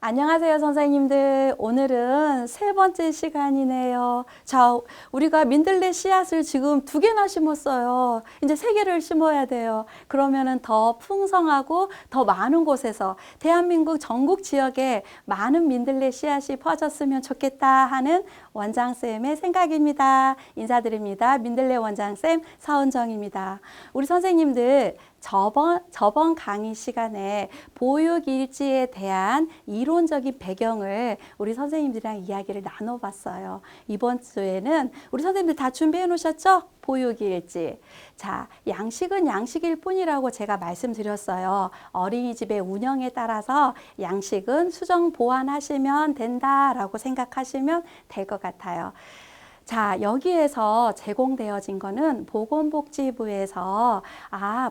안녕하세요, 선생님들. 오늘은 세 번째 시간이네요. 자, 우리가 민들레 씨앗을 지금 2개나 심었어요. 이제 3개를 심어야 돼요. 그러면은 더 풍성하고 더 많은 곳에서 대한민국 전국 지역에 많은 민들레 씨앗이 퍼졌으면 좋겠다 하는 원장쌤의 생각입니다. 인사드립니다. 민들레 원장쌤 서은정입니다. 우리 선생님들, 저번 강의 시간에 보육일지에 대한 이론적인 배경을 우리 선생님들이랑 이야기를 나눠봤어요. 이번 주에는 우리 선생님들 다 준비해 놓으셨죠? 보육일지. 자, 양식은 양식일 뿐이라고 제가 말씀드렸어요. 어린이집의 운영에 따라서 양식은 수정 보완하시면 된다라고 생각하시면 될 것 같아요. 자, 여기에서 제공되어진 거는 보건복지부에서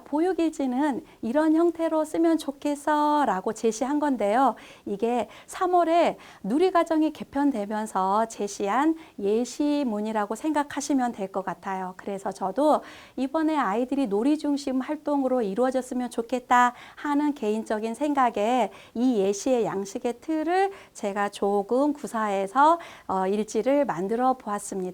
보육일지는 이런 형태로 쓰면 좋겠어 라고 제시한 건데요. 이게 3월에 누리과정이 개편되면서 제시한 예시문이라고 생각하시면 될 것 같아요. 그래서 저도 이번에 아이들이 놀이 중심 활동으로 이루어졌으면 좋겠다 하는 개인적인 생각에 이 예시의 양식의 틀을 제가 조금 구사해서 일지를 만들어 보았습니다.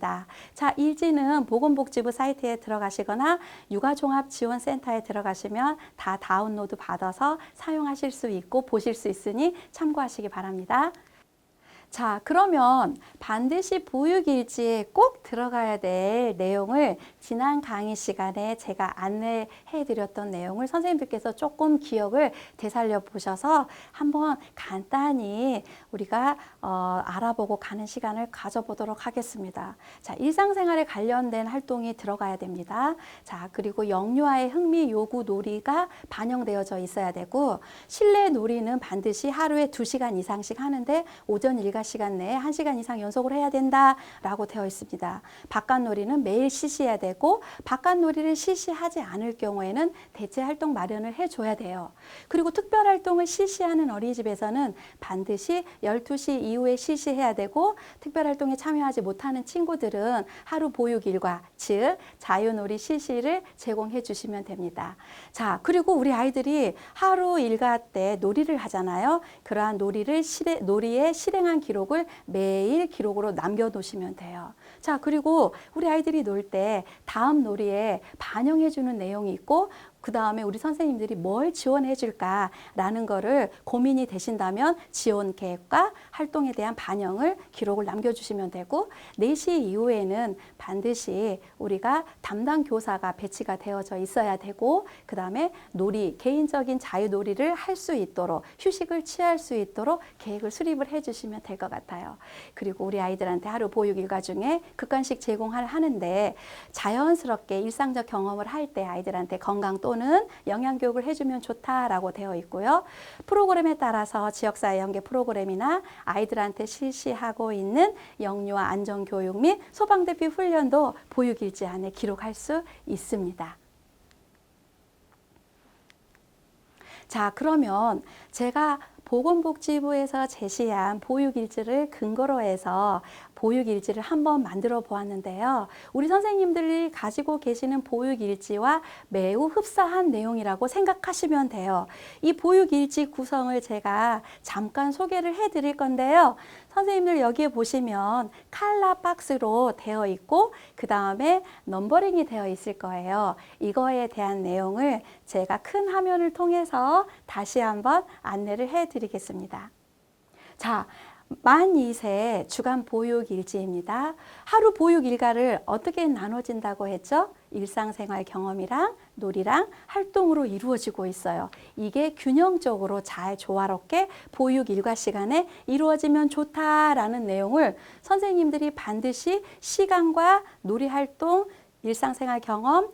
자, 일지는 보건복지부 사이트에 들어가시거나 육아종합지원센터에 들어가시면 다 다운로드 받아서 사용하실 수 있고 보실 수 있으니 참고하시기 바랍니다. 자, 그러면 반드시 보육일지에 꼭 들어가야 될 내용을 지난 강의 시간에 제가 안내해 드렸던 내용을 선생님들께서 조금 기억을 되살려 보셔서 한번 간단히 우리가 알아보고 가는 시간을 가져보도록 하겠습니다. 자, 일상생활에 관련된 활동이 들어가야 됩니다. 자, 그리고 영유아의 흥미 요구 놀이가 반영되어져 있어야 되고, 실내 놀이는 반드시 하루에 2시간 이상씩 하는데 오전 일과 시간 내에 1시간 이상 연속으로 해야 된다라고 되어 있습니다. 바깥놀이는 매일 실시해야 되고, 바깥놀이를 실시하지 않을 경우에는 대체 활동 마련을 해줘야 돼요. 그리고 특별활동을 실시하는 어린이집에서는 반드시 12시 이후에 실시해야 되고, 특별활동에 참여하지 못하는 친구들은 하루 보육일과, 즉 자유놀이 실시를 제공해 주시면 됩니다. 자, 그리고 우리 아이들이 하루 일과 때 놀이를 하잖아요. 그러한 놀이의 실행한 기록을 매일 기록으로 남겨놓으시면 돼요. 자, 그리고 우리 아이들이 놀 때 다음 놀이에 반영해 주는 내용이 있고, 그 다음에 우리 선생님들이 뭘 지원해 줄까라는 거를 고민이 되신다면 지원 계획과 활동에 대한 반영을 기록을 남겨주시면 되고, 4시 이후에는 반드시 우리가 담당 교사가 배치가 되어져 있어야 되고, 그 다음에 개인적인 자유놀이를 할 수 있도록, 휴식을 취할 수 있도록 계획을 수립을 해 주시면 될 것 같아요. 그리고 우리 아이들한테 하루 보육 일과 중에 극간식 제공을 하는데, 자연스럽게 일상적 경험을 할 때 아이들한테 건강 또는 영양교육을 해주면 좋다라고 되어 있고요. 프로그램에 따라서 지역사회 연계 프로그램이나 아이들한테 실시하고 있는 영유아 안전교육 및 소방대피 훈련도 보육일지 안에 기록할 수 있습니다. 자, 그러면 제가 보건복지부에서 제시한 보육일지를 근거로 해서 보육일지를 한번 만들어 보았는데요. 우리 선생님들이 가지고 계시는 보육일지와 매우 흡사한 내용이라고 생각하시면 돼요. 이 보육일지 구성을 제가 잠깐 소개를 해 드릴 건데요. 선생님들 여기에 보시면 칼라 박스로 되어 있고, 그 다음에 넘버링이 되어 있을 거예요. 이거에 대한 내용을 제가 큰 화면을 통해서 다시 한번 안내를 해 드리겠습니다. 자, 만 2세 주간 보육 일지입니다. 하루 보육 일과를 어떻게 나눠진다고 했죠? 일상생활 경험이랑 놀이랑 활동으로 이루어지고 있어요. 이게 균형적으로 잘 조화롭게 보육 일과 시간에 이루어지면 좋다라는 내용을 선생님들이 반드시 시간과 놀이 활동, 일상생활 경험,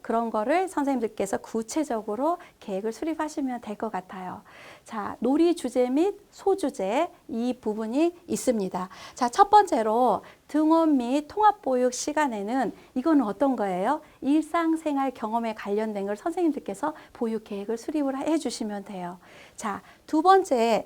그런 거를 선생님들께서 구체적으로 계획을 수립하시면 될 것 같아요. 자, 놀이 주제 및 소주제 이 부분이 있습니다. 자, 첫 번째로 등원 및 통합보육 시간에는 이건 어떤 거예요? 일상생활 경험에 관련된 걸 선생님들께서 보육 계획을 수립을 해 주시면 돼요. 자, 두 번째에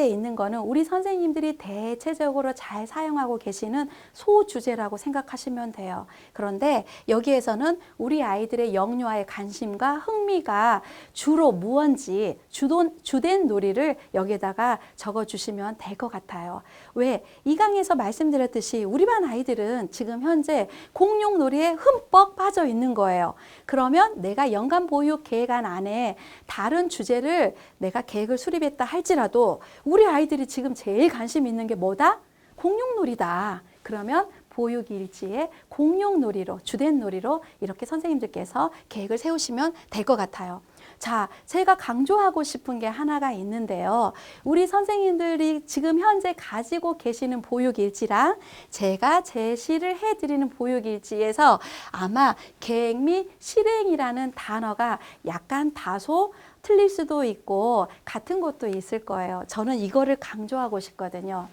있는 거는 우리 선생님들이 대체적으로 잘 사용하고 계시는 소주제라고 생각하시면 돼요. 그런데 여기에서는 우리 아이들의 영유아의 관심과 흥미가 주로 무언지, 주도 주된 놀이를 여기에다가 적어주시면 될 것 같아요. 왜? 이 강에서 말씀드렸듯이 우리 반 아이들은 지금 현재 공룡 놀이에 흠뻑 빠져 있는 거예요. 그러면 내가 연간 보육 계획안 안에 다른 주제를 내가 계획을 수립했다 할지라도 우리 아이들이 지금 제일 관심 있는 게 뭐다? 공룡 놀이다. 그러면 보육일지에 공룡 놀이로, 주된 놀이로 이렇게 선생님들께서 계획을 세우시면 될 것 같아요. 자, 제가 강조하고 싶은 게 하나가 있는데요. 우리 선생님들이 지금 현재 가지고 계시는 보육일지랑 제가 제시를 해드리는 보육일지에서 아마 계획 및 실행이라는 단어가 약간 다소 틀릴 수도 있고 같은 것도 있을 거예요. 저는 이거를 강조하고 싶거든요.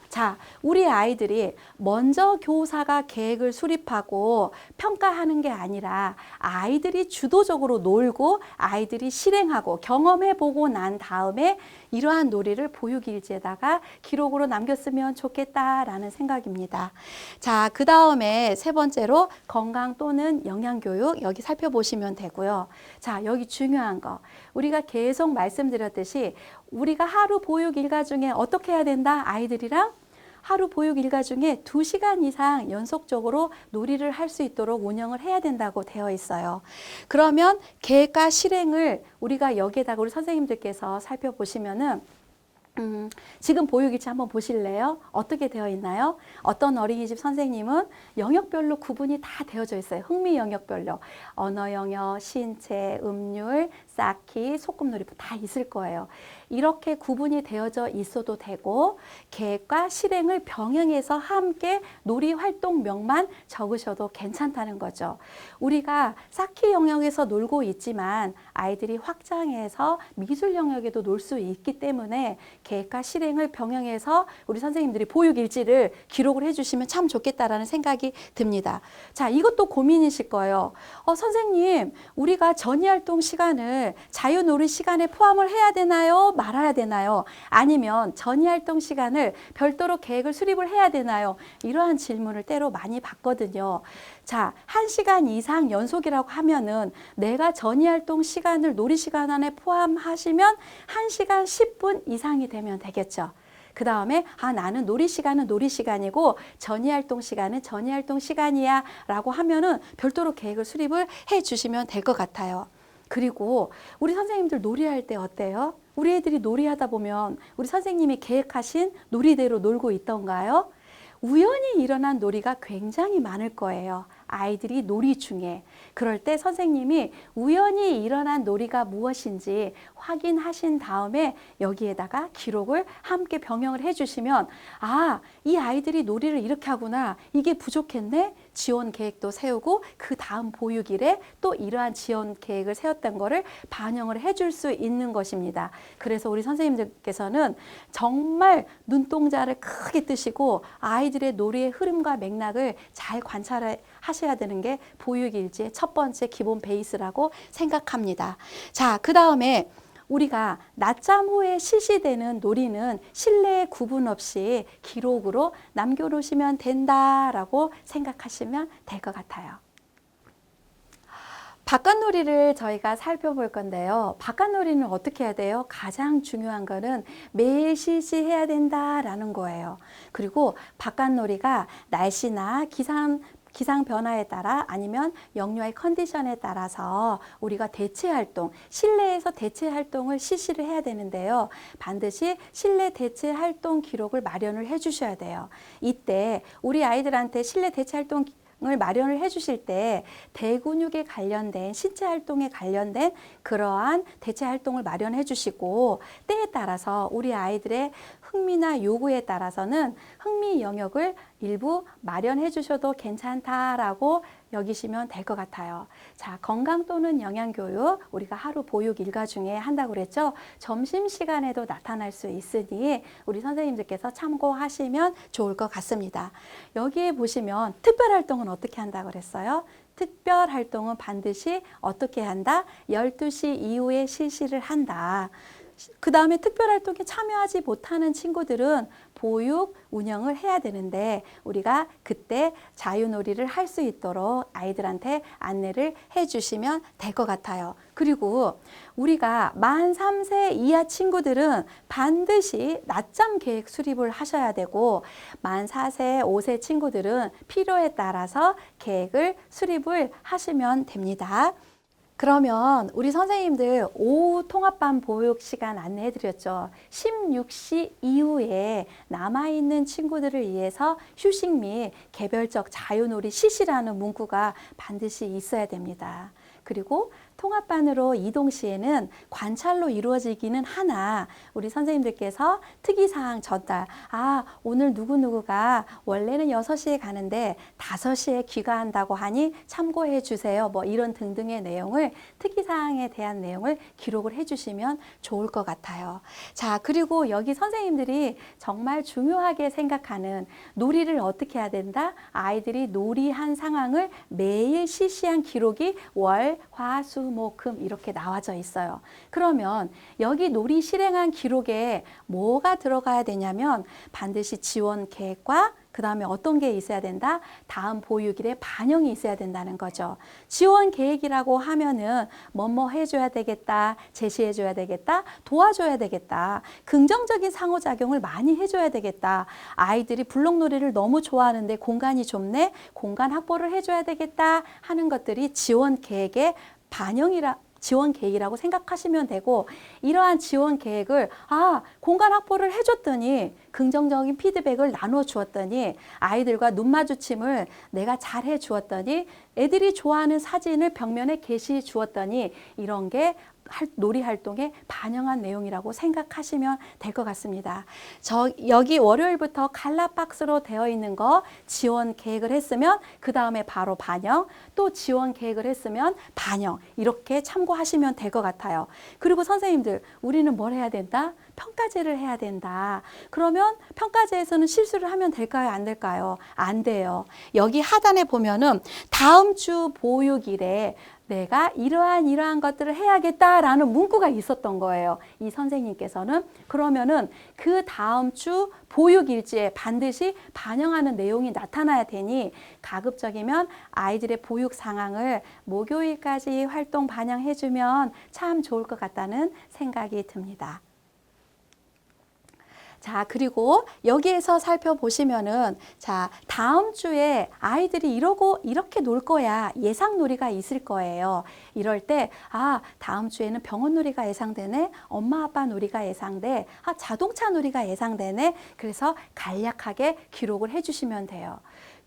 자, 우리 아이들이 먼저 교사가 계획을 수립하고 평가하는 게 아니라 아이들이 주도적으로 놀고 아이들이 실행하고 경험해보고 난 다음에 이러한 놀이를 보육일지에다가 기록으로 남겼으면 좋겠다라는 생각입니다. 자, 그 다음에 세 번째로 건강 또는 영양교육 여기 살펴보시면 되고요. 자, 여기 중요한 거. 우리가 계속 말씀드렸듯이 우리가 하루 보육 일과 중에 어떻게 해야 된다? 아이들이랑 하루 보육 일과 중에 2시간 이상 연속적으로 놀이를 할 수 있도록 운영을 해야 된다고 되어 있어요. 그러면 계획과 실행을 우리가 여기에다가 우리 선생님들께서 살펴보시면은 지금 보육일지 한번 보실래요? 어떻게 되어 있나요? 어떤 어린이집 선생님은 영역별로 구분이 다 되어져 있어요. 흥미 영역별로. 언어 영역, 신체, 음률, 쌓기, 소꿉놀이 다 있을 거예요. 이렇게 구분이 되어져 있어도 되고 계획과 실행을 병행해서 함께 놀이 활동명만 적으셔도 괜찮다는 거죠. 우리가 쌓기 영역에서 놀고 있지만 아이들이 확장해서 미술 영역에도 놀 수 있기 때문에 계획과 실행을 병행해서 우리 선생님들이 보육일지를 기록을 해주시면 참 좋겠다라는 생각이 듭니다. 자, 이것도 고민이실 거예요. 선생님, 우리가 전이활동 시간을 자유놀이 시간에 포함을 해야 되나요? 말아야 되나요? 아니면 전이활동 시간을 별도로 계획을 수립을 해야 되나요? 이러한 질문을 때로 많이 받거든요. 자, 1시간 이상 연속이라고 하면은 내가 전이활동 시간을 놀이 시간 안에 포함하시면 1시간 10분 이상이 되면 되겠죠. 그 다음에 나는 놀이 시간은 놀이 시간이고 전이활동 시간은 전이활동 시간이야 라고 하면은 별도로 계획을 수립을 해 주시면 될 것 같아요. 그리고 우리 선생님들 놀이할 때 어때요? 우리 애들이 놀이하다 보면 우리 선생님이 계획하신 놀이대로 놀고 있던가요? 우연히 일어난 놀이가 굉장히 많을 거예요. 아이들이 놀이 중에. 그럴 때 선생님이 우연히 일어난 놀이가 무엇인지 확인하신 다음에 여기에다가 기록을 함께 병행을 해주시면 이 아이들이 놀이를 이렇게 하구나. 이게 부족했네. 지원 계획도 세우고 그 다음 보육일에 또 이러한 지원 계획을 세웠던 거를 반영을 해줄 수 있는 것입니다. 그래서 우리 선생님들께서는 정말 눈동자를 크게 뜨시고 아이들의 놀이의 흐름과 맥락을 잘 관찰을 하셔야 되는 게 보육일지의 첫 번째 기본 베이스라고 생각합니다. 자, 그 다음에 우리가 낮잠 후에 실시되는 놀이는 실내에 구분 없이 기록으로 남겨놓으시면 된다라고 생각하시면 될 것 같아요. 바깥놀이를 저희가 살펴볼 건데요. 바깥놀이는 어떻게 해야 돼요? 가장 중요한 거는 매일 실시해야 된다라는 거예요. 그리고 바깥놀이가 날씨나 기상 변화에 따라 아니면 영유아의 컨디션에 따라서 우리가 대체 활동, 실내에서 대체 활동을 실시를 해야 되는데요. 반드시 실내 대체 활동 기록을 마련을 해 주셔야 돼요. 이때 우리 아이들한테 실내 대체 활동 을 마련을 해 주실 때 대근육에 관련된 신체 활동에 관련된 그러한 대체 활동을 마련해 주시고 때에 따라서 우리 아이들의 흥미나 요구에 따라서는 흥미 영역을 일부 마련해 주셔도 괜찮다라고 여기시면 될 것 같아요. 자, 건강 또는 영양교육 우리가 하루 보육 일과 중에 한다고 그랬죠. 점심시간에도 나타날 수 있으니 우리 선생님들께서 참고하시면 좋을 것 같습니다. 여기에 보시면 특별활동은 어떻게 한다고 그랬어요? 특별활동은 반드시 어떻게 한다? 12시 이후에 실시를 한다. 그 다음에 특별활동에 참여하지 못하는 친구들은 보육 운영을 해야 되는데 우리가 그때 자유놀이를 할 수 있도록 아이들한테 안내를 해주시면 될 것 같아요. 그리고 우리가 만 3세 이하 친구들은 반드시 낮잠 계획 수립을 하셔야 되고 만 4세, 5세 친구들은 필요에 따라서 계획을 수립을 하시면 됩니다. 그러면 우리 선생님들 오후 통합반 보육 시간 안내해 드렸죠. 16시 이후에 남아있는 친구들을 위해서 휴식 및 개별적 자유놀이 실시라는 문구가 반드시 있어야 됩니다. 그리고 통합반으로 이동 시에는 관찰로 이루어지기는 하나 우리 선생님들께서 특이사항 전달, 오늘 누구누구가 원래는 6시에 가는데 5시에 귀가한다고 하니 참고해 주세요. 뭐 이런 등등의 내용을 특이사항에 대한 내용을 기록을 해 주시면 좋을 것 같아요. 자, 그리고 여기 선생님들이 정말 중요하게 생각하는 놀이를 어떻게 해야 된다? 아이들이 놀이한 상황을 매일 실시한 기록이 월, 화, 수, 목, 금 이렇게 나와져 있어요. 그러면 여기 놀이 실행한 기록에 뭐가 들어가야 되냐면 반드시 지원 계획과 그 다음에 어떤 게 있어야 된다? 다음 보육일에 반영이 있어야 된다는 거죠. 지원 계획이라고 하면은 뭐뭐 해줘야 되겠다, 제시해줘야 되겠다, 도와줘야 되겠다, 긍정적인 상호작용을 많이 해줘야 되겠다. 아이들이 블록놀이를 너무 좋아하는데 공간이 좁네, 공간 확보를 해줘야 되겠다 하는 것들이 지원 계획의 지원 계획이라고 생각하시면 되고 이러한 지원 계획을 공간 확보를 해줬더니 긍정적인 피드백을 나눠 주었더니 아이들과 눈 마주침을 내가 잘 해 주었더니 애들이 좋아하는 사진을 벽면에 게시해 주었더니 이런 게 놀이 활동에 반영한 내용이라고 생각하시면 될 것 같습니다. 여기 월요일부터 칼라박스로 되어 있는 거 지원 계획을 했으면 그 다음에 바로 반영, 또 지원 계획을 했으면 반영 이렇게 참고하시면 될 것 같아요. 그리고 선생님들 우리는 뭘 해야 된다? 평가제를 해야 된다. 그러면 평가제에서는 실수를 하면 될까요? 안 될까요? 안 돼요. 여기 하단에 보면은 다음 주 보육일에 내가 이러한 것들을 해야겠다라는 문구가 있었던 거예요. 이 선생님께서는. 그러면은 그 다음 주 보육일지에 반드시 반영하는 내용이 나타나야 되니 가급적이면 아이들의 보육 상황을 목요일까지 활동 반영해주면 참 좋을 것 같다는 생각이 듭니다. 자, 그리고 여기에서 살펴보시면은 자, 다음 주에 아이들이 이렇게 놀 거야. 예상 놀이가 있을 거예요. 이럴 때 다음 주에는 병원 놀이가 예상되네. 엄마 아빠 놀이가 예상돼. 자동차 놀이가 예상되네. 그래서 간략하게 기록을 해 주시면 돼요.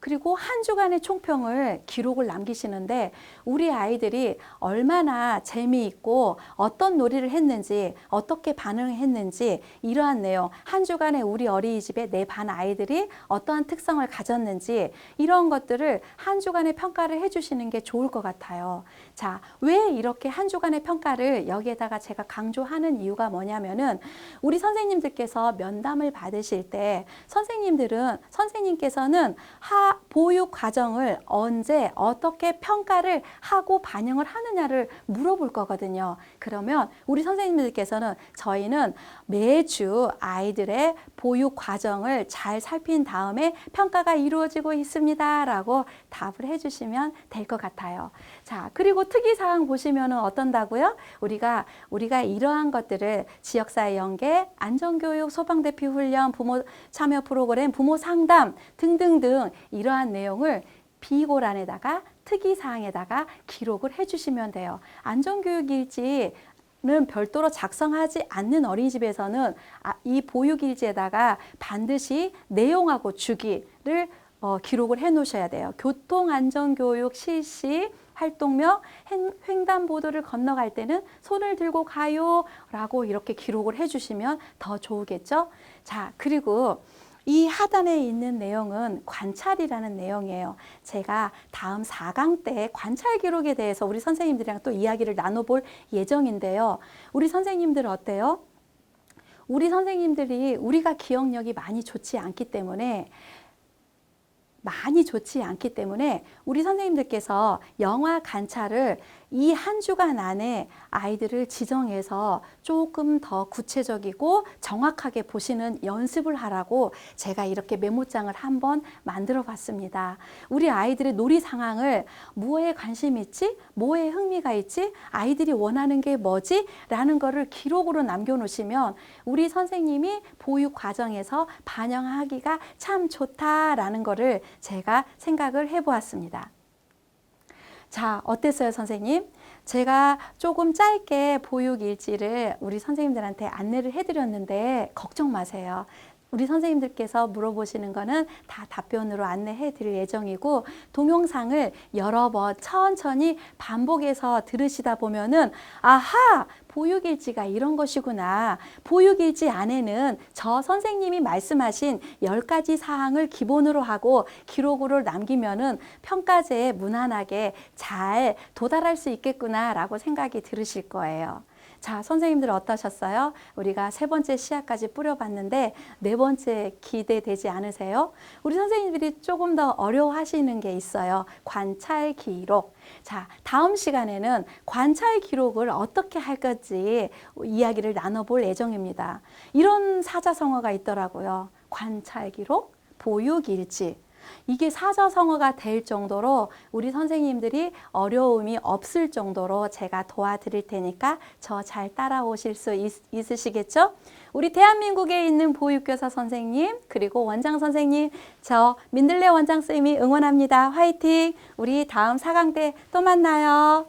그리고 한 주간의 총평을 기록을 남기시는데 우리 아이들이 얼마나 재미있고 어떤 놀이를 했는지 어떻게 반응했는지 이러한 내용 한 주간에 우리 어린이집에 내 반 아이들이 어떠한 특성을 가졌는지 이런 것들을 한 주간의 평가를 해주시는 게 좋을 것 같아요. 자, 왜 이렇게 한 주간의 평가를 여기에다가 제가 강조하는 이유가 뭐냐면은 우리 선생님들께서 면담을 받으실 때 선생님께서는 보육 과정을 언제 어떻게 평가를 하고 반영을 하느냐를 물어볼 거거든요. 그러면 우리 선생님들께서는 저희는 매주 아이들의 보육 과정을 잘 살핀 다음에 평가가 이루어지고 있습니다 라고 답을 해주시면 될 것 같아요. 자, 그리고 특이사항 보시면 어떤다고요? 우리가 이러한 것들을 지역사회 연계, 안전교육, 소방대피 훈련, 부모 참여 프로그램, 부모 상담 등등등 이러한 내용을 비고란에다가 특이사항에다가 기록을 해주시면 돼요. 안전교육일지는 별도로 작성하지 않는 어린이집에서는 이 보육일지에다가 반드시 내용하고 주기를 기록을 해 놓으셔야 돼요. 교통안전교육 실시 활동명 횡단보도를 건너갈 때는 손을 들고 가요 라고 이렇게 기록을 해 주시면 더 좋겠죠. 자, 그리고 이 하단에 있는 내용은 관찰이라는 내용이에요. 제가 다음 4강 때 관찰 기록에 대해서 우리 선생님들이랑 또 이야기를 나눠볼 예정인데요. 우리 선생님들 어때요? 우리가 기억력이 많이 좋지 않기 때문에 우리 선생님들께서 영화 관찰을 이 한 주간 안에 아이들을 지정해서 조금 더 구체적이고 정확하게 보시는 연습을 하라고 제가 이렇게 메모장을 한번 만들어 봤습니다. 우리 아이들의 놀이 상황을 뭐에 관심 있지? 뭐에 흥미가 있지? 아이들이 원하는 게 뭐지? 라는 거를 기록으로 남겨놓으시면 우리 선생님이 보육 과정에서 반영하기가 참 좋다라는 거를 제가 생각을 해보았습니다. 자, 어땠어요, 선생님? 제가 조금 짧게 보육 일지를 우리 선생님들한테 안내를 해드렸는데 걱정 마세요. 우리 선생님들께서 물어보시는 거는 다 답변으로 안내해 드릴 예정이고, 동영상을 여러 번 천천히 반복해서 들으시다 보면은 아하! 보육일지가 이런 것이구나. 보육일지 안에는 저 선생님이 말씀하신 10가지 사항을 기본으로 하고 기록으로 남기면은 평가제에 무난하게 잘 도달할 수 있겠구나 라고 생각이 들으실 거예요. 자, 선생님들 어떠셨어요? 우리가 3번째 시야까지 뿌려봤는데 4번째 기대되지 않으세요? 우리 선생님들이 조금 더 어려워하시는 게 있어요. 관찰 기록. 자, 다음 시간에는 관찰 기록을 어떻게 할 건지 이야기를 나눠볼 예정입니다. 이런 사자성어가 있더라고요. 관찰 기록, 보육 일지. 이게 사자성어가 될 정도로 우리 선생님들이 어려움이 없을 정도로 제가 도와드릴 테니까 저 잘 따라오실 수 있으시겠죠? 우리 대한민국에 있는 보육교사 선생님 그리고 원장 선생님, 저 민들레 원장쌤이 응원합니다. 화이팅! 우리 다음 4강 때 또 만나요.